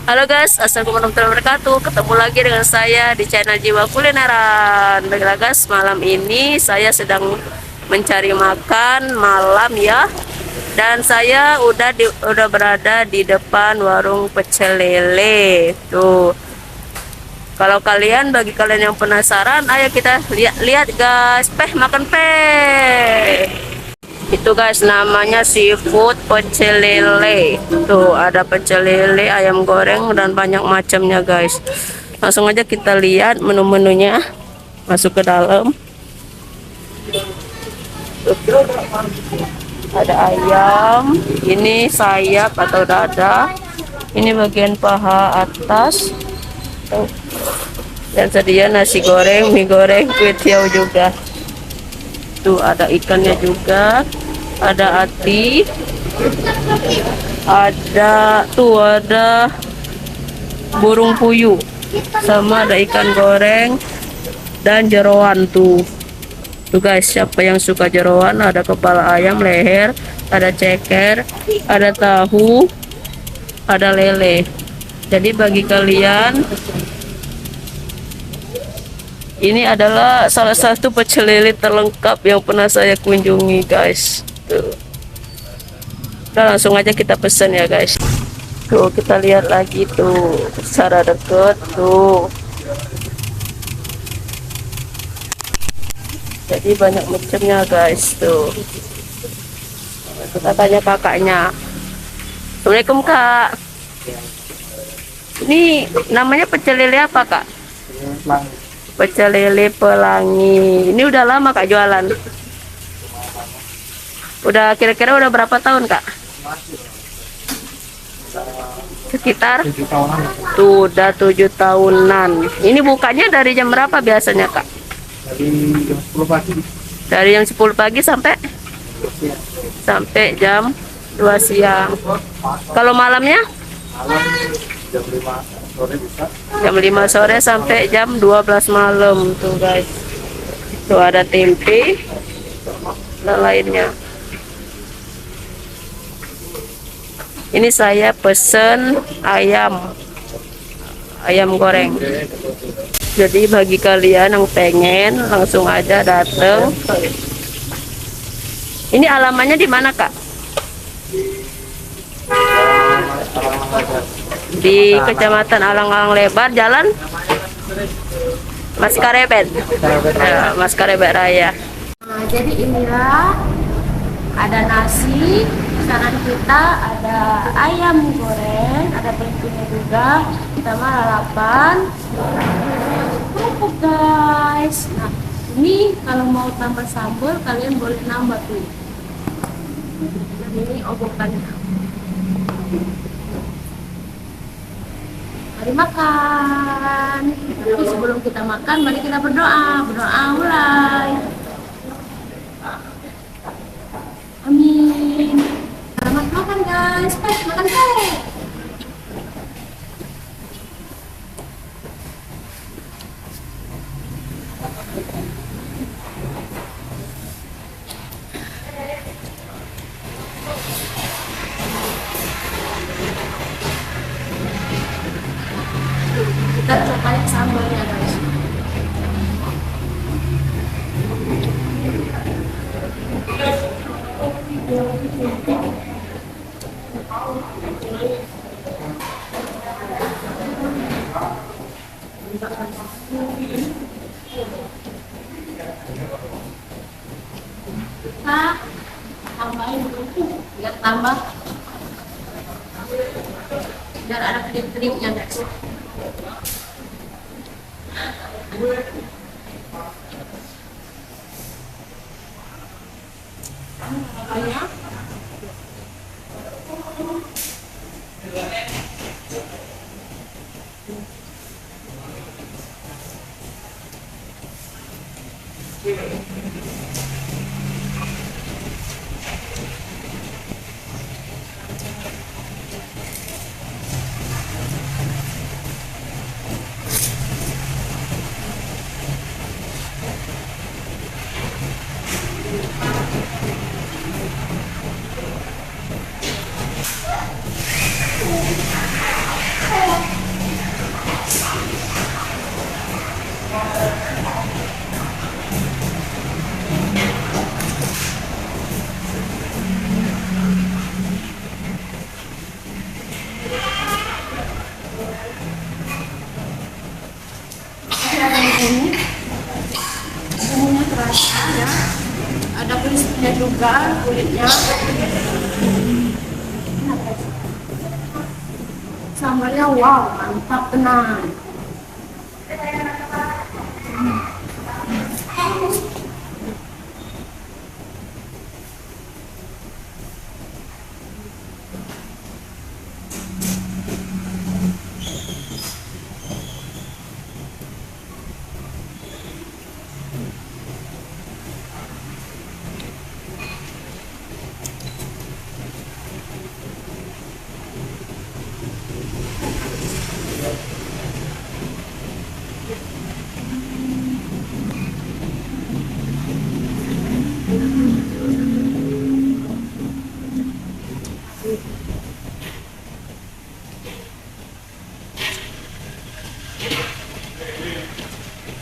Halo guys, assalamualaikum warahmatullahi wabarakatuh. Ketemu lagi dengan saya di channel Jiwa Kulineran. Baiklah guys, malam ini saya sedang mencari makan malam ya. Dan saya udah berada di depan warung pecel lele. Tuh. Kalau bagi kalian yang penasaran, ayo kita lihat guys. Makan itu guys, namanya seafood pecel lele. Tuh ada pecel lele, ayam goreng, dan banyak macamnya guys. Langsung aja kita lihat menu-menunya. Masuk ke dalam. Tuh, ada ayam, ini sayap atau dada, ini bagian paha atas. Tuh. Dan sedia nasi goreng, mie goreng, kue tiaw juga. Tuh ada ikannya juga, ada ati, ada burung puyuh, sama ada ikan goreng dan jeroan tuh. Tuh guys, siapa yang suka jeroan, ada kepala ayam, leher, ada ceker, ada tahu, ada lele. Jadi bagi kalian, ini adalah salah satu pecel lele terlengkap yang pernah saya kunjungi guys. Tuh. Nah, langsung aja kita pesan ya guys. Tuh kita lihat lagi tuh secara deket tuh. Jadi banyak macamnya guys tuh. Kita tanya kakaknya. Assalamualaikum kak. Ini namanya pecel lele apa kak? Pecel lele Pelangi. Ini udah lama kak jualan? Udah kira-kira udah berapa tahun kak? Sekitar 7 tahunan. Tuh udah 7 tahunan. Ini bukanya dari jam berapa biasanya kak? Dari jam 10 pagi. Dari jam 10 pagi sampai jam 2 siang. Kalau malamnya? Malam jam 5 sore bisa. Jam 5 sore sampai jam 12 malam tuh guys. Tuh ada tempe dan lainnya. Ini saya pesen ayam goreng. Jadi bagi kalian yang pengen, langsung aja dateng. Ini alamannya di mana kak? Di Kecamatan Alang-Alang Lebar, Jalan Maskarebet. Ya, Maskarebet Raya. Nah, jadi inilah ada nasi, pesanan kita ada ayam goreng, ada tempenya juga, sama lalapan, kerupuk guys. Nah, ini kalau mau tambah sambal kalian boleh nambah tuh. Dan ini obokannya. Mari makan. Tapi sebelum kita makan, mari kita berdoa. Berdoa mulai. Amin. Selamat makan guys. Makan kita cobain sambalnya guys. Nah, tambahin dulu biar tambah, biar ada kedip-kedipnya guys. Banyak. ini bumbunya terasa ya, ada crispy juga kulitnya. Sambalnya wow, mantap tenang.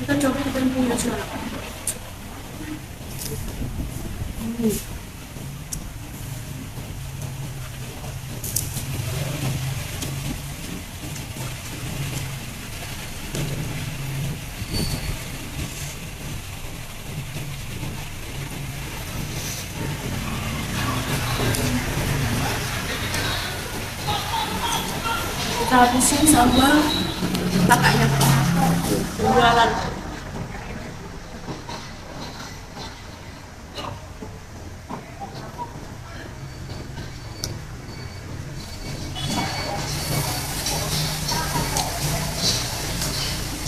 Kita coba tempenya sekarang. Kita habisin sama kakaknya jualan.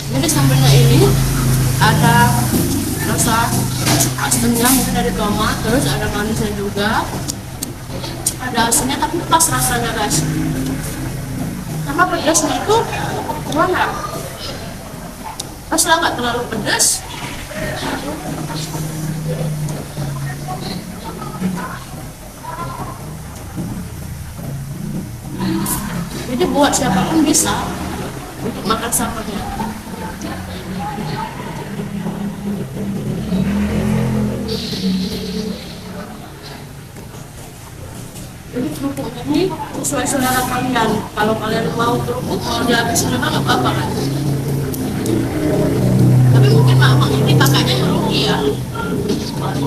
Jadi sambalnya ini ada rasa asamnya mungkin dari tomat, terus ada manisnya juga, ada asinnya tapi pas rasanya guys. Karena pedasnya itu gimana? Pasnya nggak terlalu pedas. Jadi buat siapapun bisa untuk makan sambalnya. Jadi kerupuk ini sesuai selera kalian. Kalau kalian mau kerupuk, kalau dihabisin juga nggak apa-apa kan. Tapi mungkin mak ini pakainya yang rugi ya. Sedikit lagi.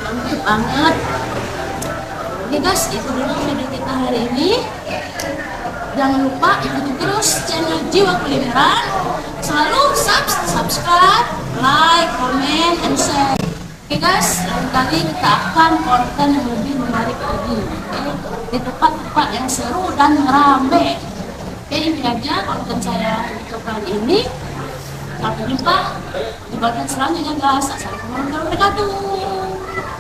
Mantap banget. Oke guys, itu dulu video kita hari ini. Jangan lupa ikuti terus channel Jiwa Kulineran. Selalu subscribe, like, comment, and share. Oke guys, lain kali kita akan konten yang lebih menarik lagi. Oke, di tempat-tempat yang seru dan rame. Oke, ini aja konten saya untuk kali ini. Sampai jumpa di konten selanjutnya guys. Assalamualaikum warahmatullahi wabarakatuh.